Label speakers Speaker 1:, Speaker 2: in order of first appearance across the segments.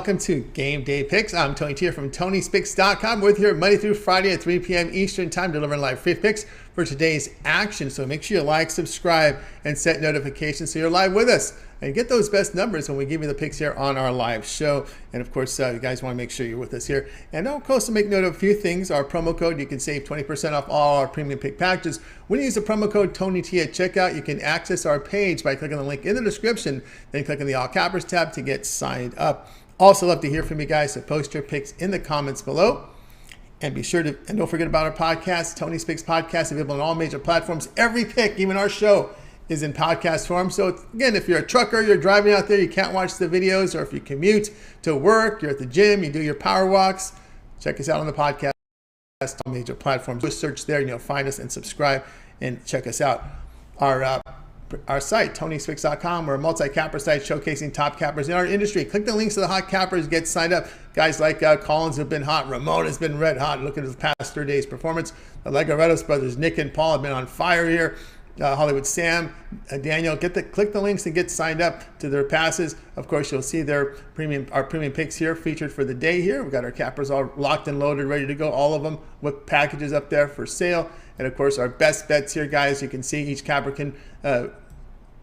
Speaker 1: Welcome to Game Day Picks. I'm Tony Tier from Tony'sPicks.com. We're here Monday through Friday at 3 p.m. Eastern Time, delivering live free picks for today's action. So make sure you like, subscribe, and set notifications so you're live with us and get those best numbers when we give you the picks here on our live show. And of course, you guys want to make sure you're with us here. And of course, to make note of a few things, our promo code, you can save 20% off all our premium pick packages. When you use the promo code TonyT at checkout, you can access our page by clicking the link in the description, then click on the All Cappers tab to get signed up. Also love to hear from you guys, so post your picks in the comments below. And be sure to, and don't forget about our podcast, Tony's Picks Podcast, available on all major platforms. Every pick, even our show, is in podcast form. So again, if you're a trucker, you're driving out there, you can't watch the videos, or if you commute to work, you're at the gym, you do your power walks, check us out on the podcast, all major platforms. Just search there and you'll find us and subscribe and check us out. Our site, Tony'sPicks.com, we're a multi-capper site showcasing top cappers in our industry. Click the links to the hot cappers, get signed up. Guys like Collins have been hot. Ramon has been red hot. Look at his past 3 days' performance. The Legarettos brothers, Nick and Paul, have been on fire here. Hollywood Sam, Daniel, click the links and get signed up to their passes. Of course, you'll see our premium picks here featured for the day here. We've got our cappers all locked and loaded, ready to go, all of them with packages up there for sale. And of course, our best bets here, guys. You can see each capper can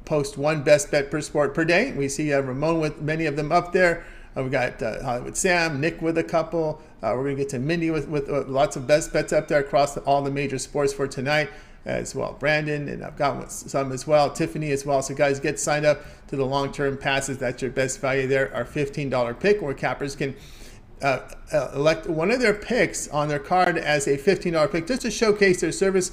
Speaker 1: post one best bet per sport per day. We see Ramon with many of them up there. We got Hollywood Sam, Nick with a couple. We're going to get to Mindy with lots of best bets up there across all the major sports for tonight as well. Brandon, and I've got some as well. Tiffany as well. So guys, get signed up to the long-term passes. That's your best value there. Our $15 pick, where cappers can elect one of their picks on their card as a $15 pick just to showcase their service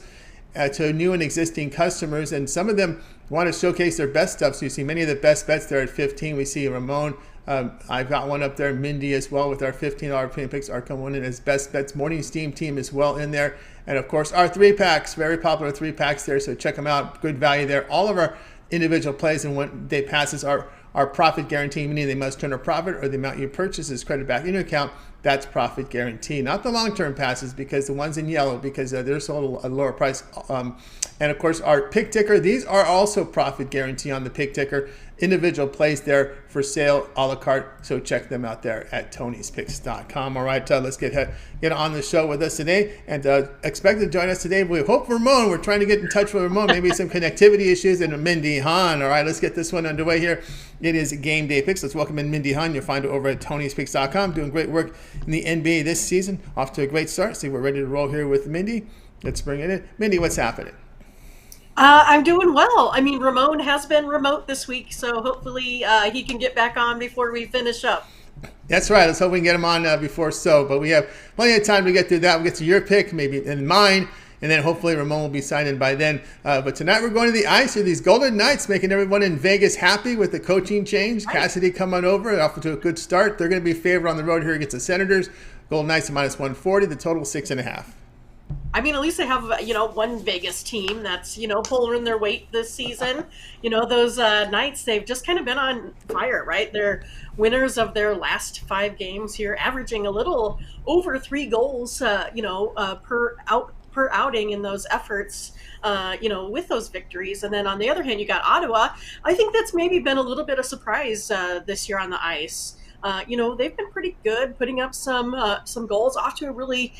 Speaker 1: to new and existing customers. And some of them want to showcase their best stuff. So you see many of the best bets there at 15. We see Ramon. I've got one up there, Mindy as well, with our $15 premium picks are coming in as best bets. Morning Steam team as well in there. And of course, our 3-packs, very popular 3-packs there. So check them out. Good value there. All of our individual plays and one day passes are profit guarantee, meaning they must turn a profit or the amount you purchase is credited back in your account. That's profit guarantee. Not the long-term passes, because the ones in yellow, because they're sold at a lower price. And of course, our pick ticker, these are also profit guarantee on the pick ticker. Individual plays there for sale, a la carte. So check them out there at Tony'sPicks.com. All right, let's get on the show with us today, and expect to join us today. We hope Ramon. We're trying to get in touch with Ramon. Maybe some connectivity issues, and Mindy Han. All right, let's get this one underway here. It is Game Day Picks. Let's welcome in Mindy Han. You'll find her over at Tony'sPicks.com, doing great work in the NBA this season. Off to a great start. See, we're ready to roll here with Mindy. Let's bring it in. Mindy, what's happening?
Speaker 2: I'm doing well. I mean, Ramon has been remote this week, so hopefully he can get back on before we finish up.
Speaker 1: That's right. Let's hope we can get him on before so. But we have plenty of time to get through that. We'll get to your pick, maybe in mine, and then hopefully Ramon will be signed in by then. But tonight we're going to the ice here. These Golden Knights making everyone in Vegas happy with the coaching change. Right. Cassidy coming over, off to a good start. They're going to be favored on the road here against the Senators. Golden Knights minus 140. The total 6.5.
Speaker 2: I mean, at least they have, one Vegas team that's, pulling their weight this season. Those Knights, they've just kind of been on fire, right? They're winners of their last 5 games here, averaging a little over 3 goals, per outing in those efforts, with those victories. And then on the other hand, you got Ottawa. I think that's maybe been a little bit of surprise this year on the ice. They've been pretty good, putting up some goals, off to a really,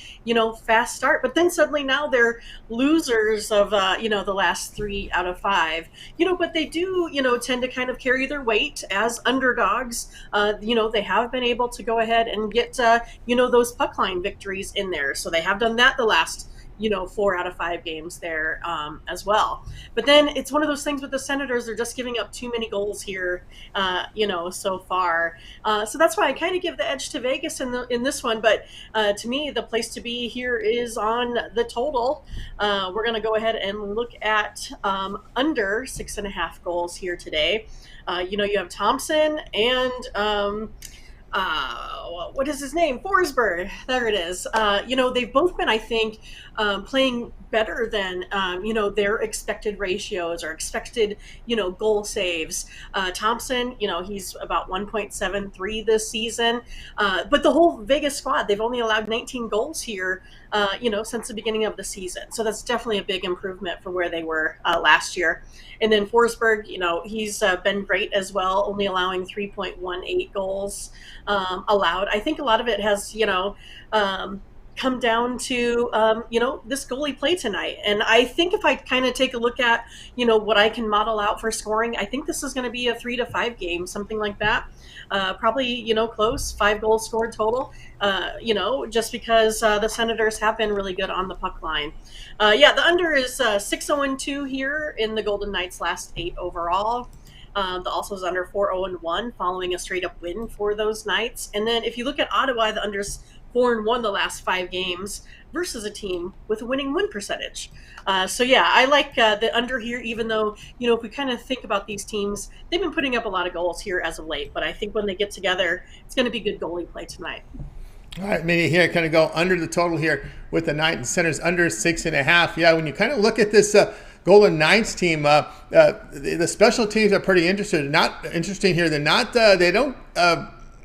Speaker 2: fast start. But then suddenly now they're losers of, the last 3 out of 5. But they do, tend to kind of carry their weight as underdogs. They have been able to go ahead and get, those puck line victories in there. So they have done that the last 4 out of 5 games there as well. But then it's one of those things with the Senators, they're just giving up too many goals here, so far. So that's why I kind of give the edge to Vegas in this one. But to me, the place to be here is on the total. We're going to go ahead and look at under 6.5 goals here today. You have Thompson and what is his name? Forsberg. There it is. They've both been, I think, playing better than, their expected ratios or expected, goal saves. Thompson, he's about 1.73 this season. But the whole Vegas squad, they've only allowed 19 goals here, since the beginning of the season. So that's definitely a big improvement from where they were last year. And then Forsberg, he's been great as well, only allowing 3.18 goals allowed. I think a lot of it has, come down to, this goalie play tonight. And I think if I kind of take a look at, what I can model out for scoring, I think this is going to be a 3 to 5 game, something like that. Probably, close, 5 goals scored total, just because the Senators have been really good on the puck line. The under is 6-0-2 here in the Golden Knights' last 8 overall. The also is under 4-0-1 following a straight up win for those Knights. And then if you look at Ottawa, the under's 4-1 the last 5 games versus a team with a winning win percentage. I like the under here, even though, if we kind of think about these teams, they've been putting up a lot of goals here as of late. But I think when they get together, it's going to be good goalie play tonight.
Speaker 1: All right, Mindy, here kind of go under the total here with the Knights and Senators under 6.5. Yeah, when you kind of look at this Golden Knights team, the special teams are pretty interesting here. They're not.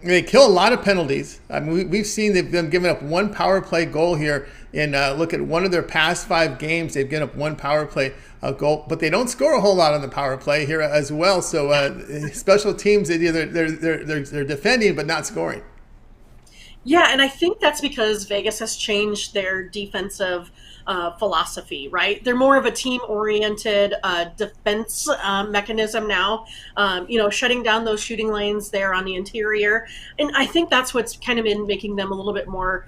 Speaker 1: They kill a lot of penalties. I mean, we've seen they've been giving up 1 power play goal here. And look at one of their past 5 games, they've given up 1 power play goal, but they don't score a whole lot on the power play here as well. So special teams, they're defending but not scoring.
Speaker 2: Yeah, and I think that's because Vegas has changed their defensive philosophy, right? They're more of a team-oriented defense mechanism now, shutting down those shooting lanes there on the interior. And I think that's what's kind of been making them a little bit more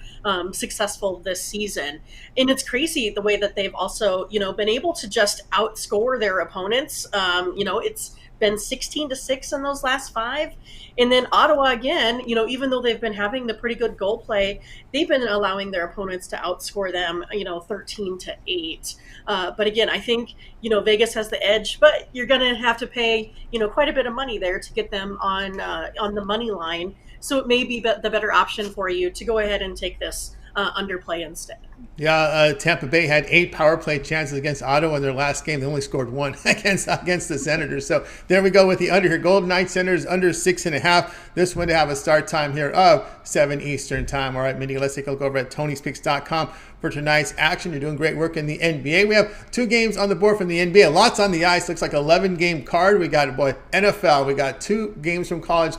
Speaker 2: successful this season. And it's crazy the way that they've also, been able to just outscore their opponents. It's been 16-6 in those last 5. And then Ottawa, again, even though they've been having the pretty good goal play, they've been allowing their opponents to outscore them, 13-8. But again, I think, Vegas has the edge, but you're going to have to pay, quite a bit of money there to get them on the money line. So it may be the better option for you to go ahead and take this underplay instead.
Speaker 1: Yeah, Tampa Bay had 8 power play chances against Ottawa in their last game. They only scored 1 against the Senators. So there we go with the under here. Golden Knights Senators under 6.5. This one to have a start time here of 7 Eastern time. All right, Mindy, let's take a look over at TonySpicks.com for tonight's action. You're doing great work in the NBA. We have 2 games on the board from the NBA. Lots on the ice. Looks like 11-game card. We got NFL. We got 2 games from college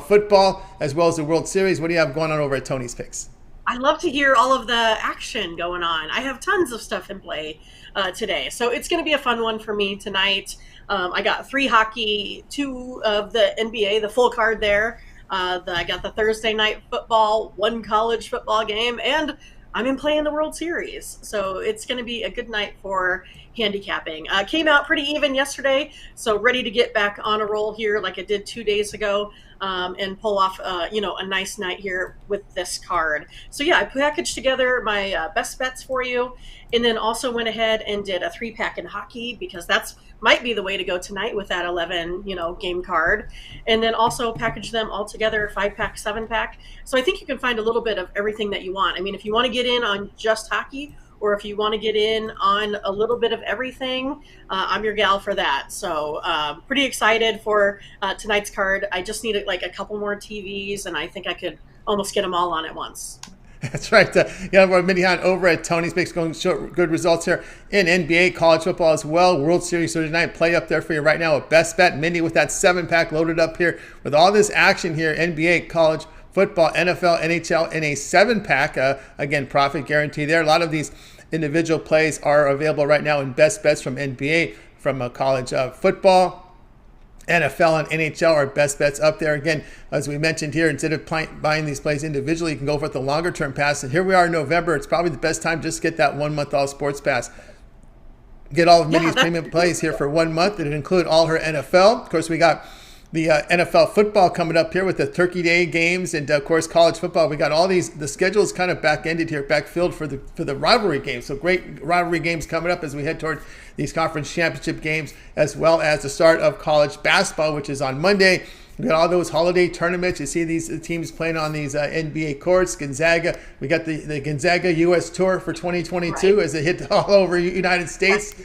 Speaker 1: football as well as the World Series. What do you have going on over at Tony's Picks?
Speaker 2: I love to hear all of the action going on. I have tons of stuff in play today. So it's going to be a fun one for me tonight. I got 3 hockey, 2 of the NBA, the full card there. I got the Thursday night football, 1 college football game, and I'm in play in the World Series. So it's going to be a good night for handicapping. Came out pretty even yesterday, so ready to get back on a roll here like I did 2 days ago. And pull off, a nice night here with this card. So yeah, I packaged together my best bets for you, and then also went ahead and did a 3-pack in hockey because that's might be the way to go tonight with that 11, game card. And then also package them all together, 5-pack, 7-pack. So I think you can find a little bit of everything that you want. I mean, if you want to get in on just hockey, or if you want to get in on a little bit of everything, I'm your gal for that. So pretty excited for tonight's card. I just need like a couple more TVs, and I think I could almost get them all on at once.
Speaker 1: That's right. We're Mindy over at Tony's Picks, going to show good results here in NBA, college football as well. World Series Thursday night play up there for you right now with Best Bet. Mindy with that 7-pack loaded up here with all this action here, NBA, college football, NFL, NHL in a 7-pack. Again, profit guarantee there. A lot of these individual plays are available right now in Best Bets from NBA, from college football, NFL, and NHL are best bets up there. Again, as we mentioned here, instead of buying these plays individually, you can go for the longer term pass. And here we are in November. It's probably the best time just to get that 1-month all sports pass. Get all of Mindy's premium plays here for 1 month. It'll include all her NFL. Of course, we got the NFL football coming up here with the Turkey Day games, and of course college football. We got all these. The schedule's kind of back-ended here, backfilled for the rivalry games. So great rivalry games coming up as we head toward these conference championship games, as well as the start of college basketball, which is on Monday. We got all those holiday tournaments. You see these teams playing on these NBA courts. Gonzaga. We got the Gonzaga U.S. Tour for 2022 as it hit all over United States.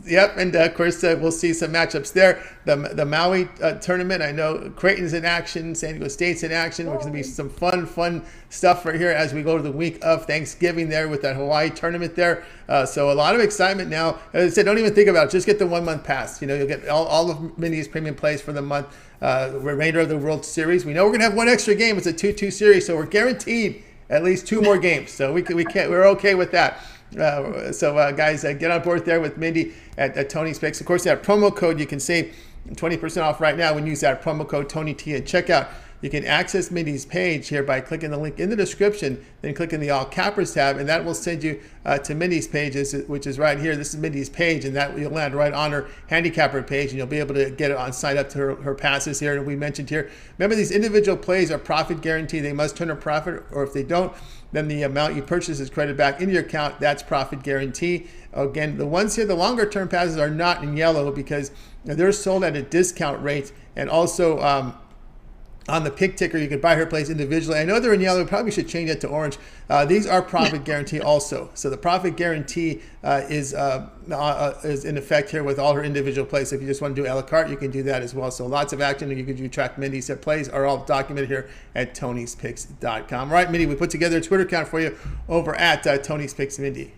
Speaker 1: Yep, and of course we'll see some matchups there. The Maui tournament. I know Creighton's in action. San Diego State's in action. There's going to be some fun stuff right here as we go to the week of Thanksgiving there with that Hawaii tournament there. So a lot of excitement now. As I said, don't even think about it. Just get the 1 month pass. You'll get all of Mindy's premium plays for the month. Remainder of the World Series. We know we're gonna have one extra game. It's a 2-2 series, so we're guaranteed at least 2 more games. So we're okay with that. Guys, get on board there with Mindy at Tony's Picks. Of course, that promo code you can save 20% off right now when you use that promo code TonyT at checkout. You can access Mindy's page here by clicking the link in the description, then clicking the All Cappers tab, and that will send you to Mindy's page, which is right here. This is Mindy's page, and that you'll land right on her handicapper page, and you'll be able to get it on sign up to her passes here. And we mentioned here, remember these individual plays are profit guaranteed. They must turn a profit, or if they don't, then the amount you purchase is credited back into your account. That's profit guarantee. Again, the ones here, the longer term passes are not in yellow because they're sold at a discount rate, and also on the pick ticker, you can buy her plays individually. I know they're in yellow. Probably should change that to orange. These are profit guarantee also. So the profit guarantee is in effect here with all her individual plays. So if you just want to do a la carte, you can do that as well. So lots of action. You can do track Mindy's plays are all documented here at Tony'sPicks.com. All right, Mindy, we put together a Twitter account for you over at Tony's Picks Mindy.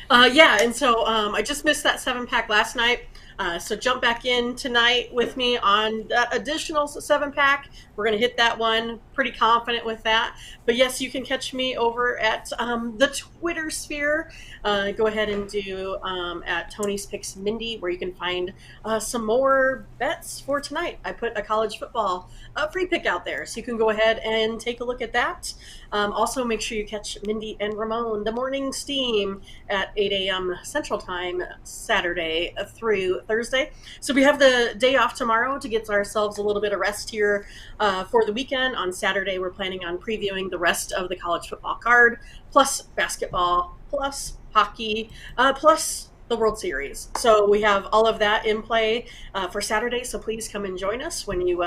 Speaker 2: And so I just missed that 7-pack last night. So jump back in tonight with me on that additional 7-pack. We're going to hit that one. Pretty confident with that. But yes, you can catch me over at the Twitter sphere. Go ahead and do at Tony's Picks Mindy, where you can find some more bets for tonight. I put a college football free pick out there, so you can go ahead and take a look at that. Also, make sure you catch Mindy and Ramon, the morning steam, at 8 a.m. Central Time, Saturday through Thursday. So we have the day off tomorrow to get ourselves a little bit of rest here for the weekend. On Saturday, we're planning on previewing the rest of the college football card, plus basketball, plus hockey, plus the World Series. So we have all of that in play for Saturday. So please come and join us when you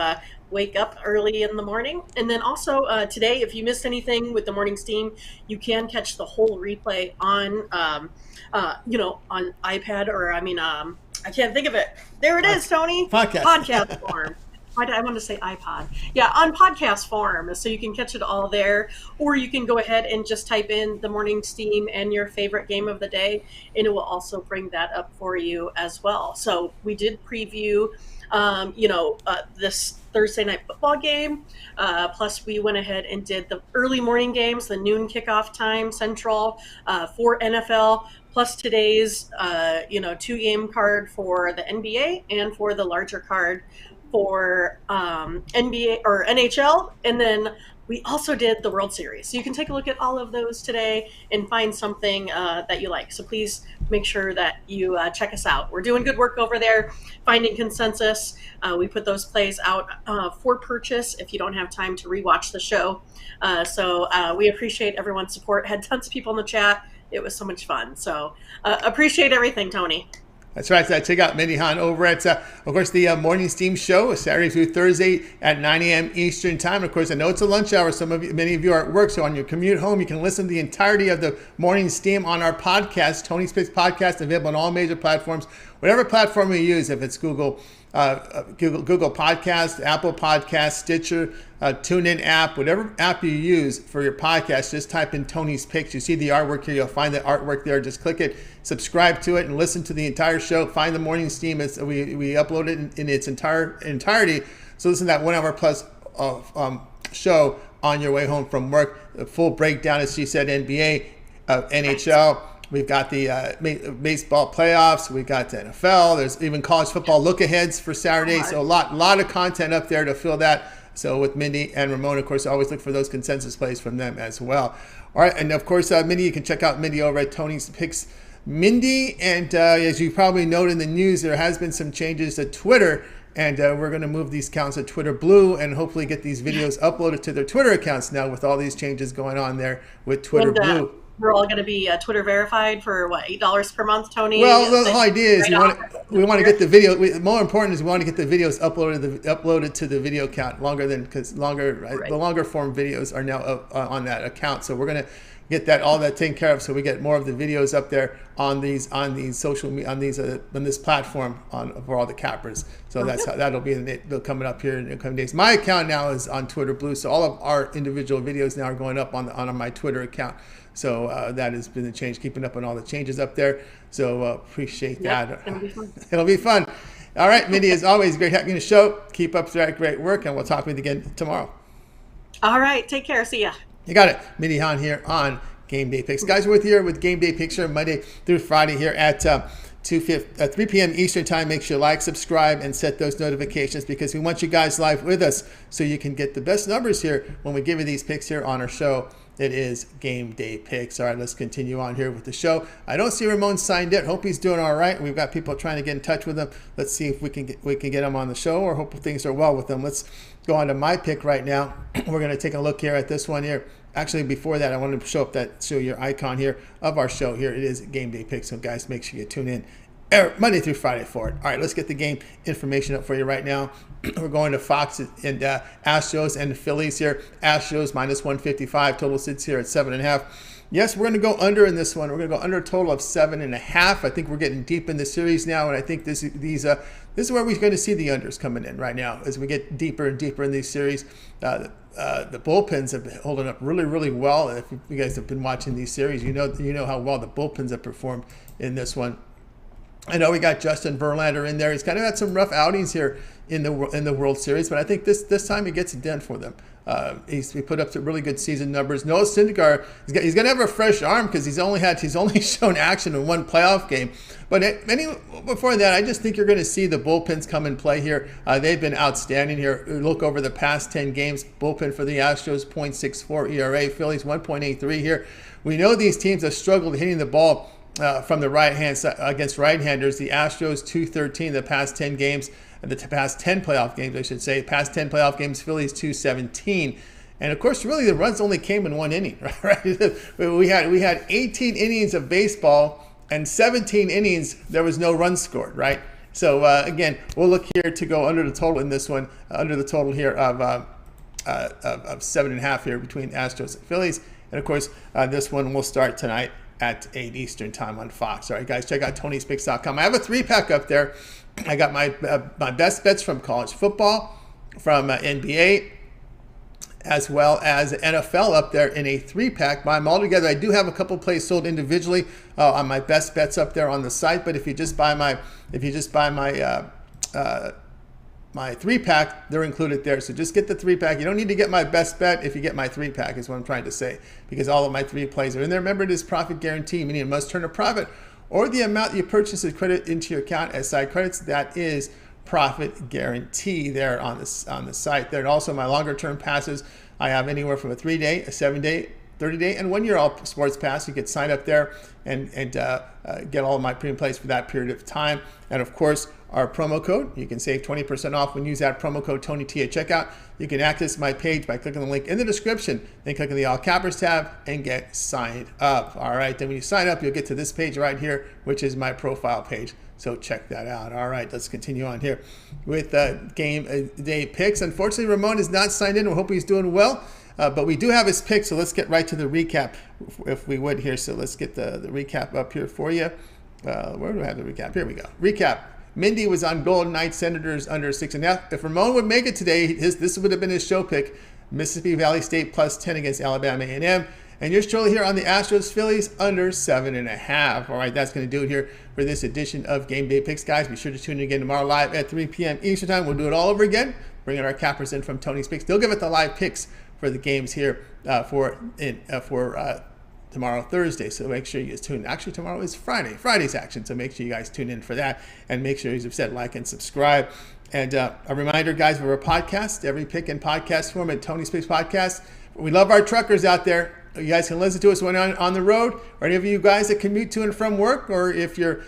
Speaker 2: wake up early in the morning. And then also today, if you missed anything with the morning steam, you can catch the whole replay on, on iPad or I can't think of it. There it is, Tony. Podcast form. I want to say iPod. Yeah, on podcast form. So you can catch it all there. Or you can go ahead and just type in the morning steam and your favorite game of the day, and it will also bring that up for you as well. So we did preview, this Thursday night football game. Plus we went ahead and did the early morning games, the noon kickoff time Central for NFL. Plus today's, 2-game card for the NBA and for the larger card for NBA or NHL, and then we also did the World Series. So you can take a look at all of those today and find something that you like. So please make sure that you check us out. We're doing good work over there, finding consensus. We put those plays out for purchase if you don't have time to rewatch the show. So we appreciate everyone's support. Had tons of people in the chat. It was so much fun. So appreciate everything, Tony.
Speaker 1: That's right. So check out Mindy Hahn over at, of course, the Morning Steam Show, Saturday through Thursday at 9 a.m. Eastern Time. Of course, I know it's a lunch hour. Many of you are at work, so on your commute home, you can listen to the entirety of the Morning Steam on our podcast, Tony's Picks Podcast, available on all major platforms. Whatever platform you use, if it's Google Podcast, Apple Podcast, Stitcher, TuneIn app, whatever app you use for your podcast, just type in Tony's Picks. You see the artwork here. You'll find the artwork there. Just click it, subscribe to it, and listen to the entire show. Find the Morning Steam. We upload it in its entirety. So listen to that 1 hour plus show on your way home from work. The full breakdown, as she said, NBA, NHL. We've got the baseball playoffs. We've got the NFL. There's even college football look-aheads for Saturday. So a lot of content up there to fill that. So with Mindy and Ramon, of course, always look for those consensus plays from them as well. All right, and of course, Mindy, you can check out Mindy over at Tony's Picks Mindy. And as you probably noted in the news, there has been some changes to Twitter. And we're going to move these accounts to Twitter Blue and hopefully get these videos uploaded to their Twitter accounts now with all these changes going on there with Twitter Blue.
Speaker 2: we're all going to be Twitter verified for what, $8 per month, Tony?
Speaker 1: Well, the whole idea is
Speaker 2: right
Speaker 1: we want to get the video. More important is we want to get the videos uploaded to the video account because the longer form videos are now on that account. So we're gonna get all that taken care of, so we get more of the videos up there on these social media on this platform for all the cappers. So that's how that'll be coming up here in the coming days. My account now is on Twitter Blue, so all of our individual videos now are going up on my Twitter account. So that has been the change, keeping up on all the changes up there. So appreciate that. It'll be fun. All right, Mindy, as always, great having you on the show. Keep up that great work, and we'll talk with you again tomorrow.
Speaker 2: All right, take care. See ya.
Speaker 1: You got it. Mindy Hahn here on Game Day Picks. Guys, we're with Game Day Picks here Monday through Friday here at 3 p.m. Eastern Time. Make sure you like, subscribe, and set those notifications because we want you guys live with us so you can get the best numbers here when we give you these picks here on our show. It is Game Day Picks. All right, let's continue on here with the show. I don't see Ramon signed yet. Hope he's doing all right. We've got people trying to get in touch with him. Let's see if we can get him on the show, or hope things are well with him. Let's go on to my pick right now. We're going to take a look here at this one here. Actually, before that, I want to show your icon here of our show here. It is Game Day Picks. So guys, make sure you tune in Monday through Friday for it. All right, let's get the game information up for you right now. We're going to Fox and Astros and the Phillies here. Astros minus 155. Total sits here at 7.5. Yes, we're going to go under in this one. We're going to go under a total of 7.5. I think we're getting deep in the series now, and I think this is where we're going to see the unders coming in right now as we get deeper and deeper in these series. The bullpens have been holding up really, really well. If you guys have been watching these series, you know how well the bullpens have performed in this one. I know we got Justin Verlander in there. He's kind of had some rough outings here in the World Series, but I think this time he gets it done for them. He put up some really good season numbers. Noah Syndergaard, he's going to have a fresh arm because he's only shown action in one playoff game. But before that, I just think you're going to see the bullpens come and play here. They've been outstanding here. Look over the past 10 games. Bullpen for the Astros, 0.64 ERA. Phillies, 1.83 here. We know these teams have struggled hitting the ball from the right hand side against right-handers. The Astros 213 the past 10 games, the past 10 playoff games, I should say. Past 10 playoff games, Phillies 217. And of course, really the runs only came in one inning, right? We had 18 innings of baseball and 17 innings there was no runs scored, right? So again, we'll look here to go under the total in this one, under the total here of 7.5 here between Astros and Phillies. And of course, this one will start tonight at 8 Eastern Time on Fox. All right, guys, check out Tony'sPicks.com. I have a 3-pack up there. I got my best bets from college football, from NBA, as well as NFL up there in a 3-pack. Buy them all together. I do have a couple plays sold individually on my best bets up there on the site. But if you just buy my 3-pack, they're included there. So just get the 3-pack. You don't need to get my best bet if you get my 3-pack, is what I'm trying to say, because all of my 3 plays are in there. Remember, it is profit guarantee, meaning it must turn a profit, or the amount you purchase is credit into your account as side credits. That is profit guarantee there on the site there. And also my longer term passes, I have anywhere from a 3-day, a 7-day, 30-day, and 1-year all sports pass. You can sign up there and get all of my premium plays for that period of time. And of course, our promo code, you can save 20% off when you use that promo code TonyT at checkout. You can access my page by clicking the link in the description, then click on the All Cappers tab and get signed up. All right, then when you sign up, you'll get to this page right here, which is my profile page. So check that out. All right, let's continue on here with Game Day Picks. Unfortunately, Ramon is not signed in. We hope he's doing well. But we do have his pick, so let's get right to the recap, if we would here. So let's get the recap up here for you. Where do I have the recap? Here we go. Recap. Mindy was on Golden Knights Senators under 6.5. If Ramon would make it today, this would have been his show pick. Mississippi Valley State plus 10 against Alabama A&M. And yours truly here on the Astros Phillies under 7.5. All right, that's going to do it here for this edition of Game Day Picks, guys. Be sure to tune in again tomorrow live at 3 p.m. Eastern Time. We'll do it all over again, bringing our cappers in from Tony's Picks. They'll give it the live picks for the games here for tomorrow, Thursday. So make sure you tune in. Actually, tomorrow is Friday's action. So make sure you guys tune in for that, and make sure you've said like and subscribe. And a reminder, guys, of our podcast, every pick in podcast form at Tony's Picks Podcast. We love our truckers out there. You guys can listen to us when on the road, or any of you guys that commute to and from work, or if you're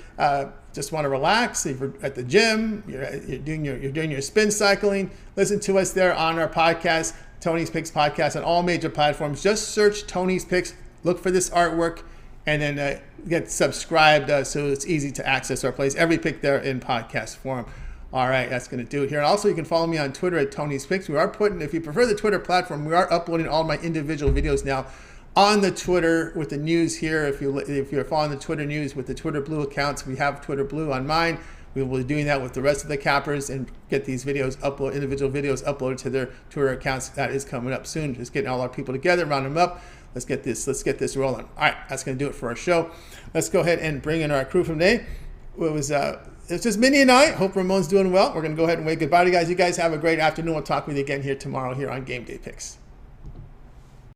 Speaker 1: just want to relax, if you're at the gym, you're doing your spin cycling, listen to us there on our podcast, Tony's Picks Podcast, on all major platforms. Just search Tony's Picks. look for this artwork, and then get subscribed so it's easy to access our plays. Every pick there in podcast form. All right, that's going to do it here. And also, you can follow me on Twitter at Tony's Picks. We are putting, if you prefer the Twitter platform, we are uploading all my individual videos now on the Twitter with the news here. If you're following the Twitter news with the Twitter Blue accounts, we have Twitter Blue on mine. We will be doing that with the rest of the cappers and get these videos individual videos uploaded to their Twitter accounts. That is coming up soon. Just getting all our people together, round them up. Let's get this rolling. All right, that's going to do it for our show. Let's go ahead and bring in our crew from today. It's just Mindy and I. Hope Ramon's doing well. We're going to go ahead and wave goodbye to you guys. You guys have a great afternoon. We'll talk with you again here tomorrow here on Game Day Picks.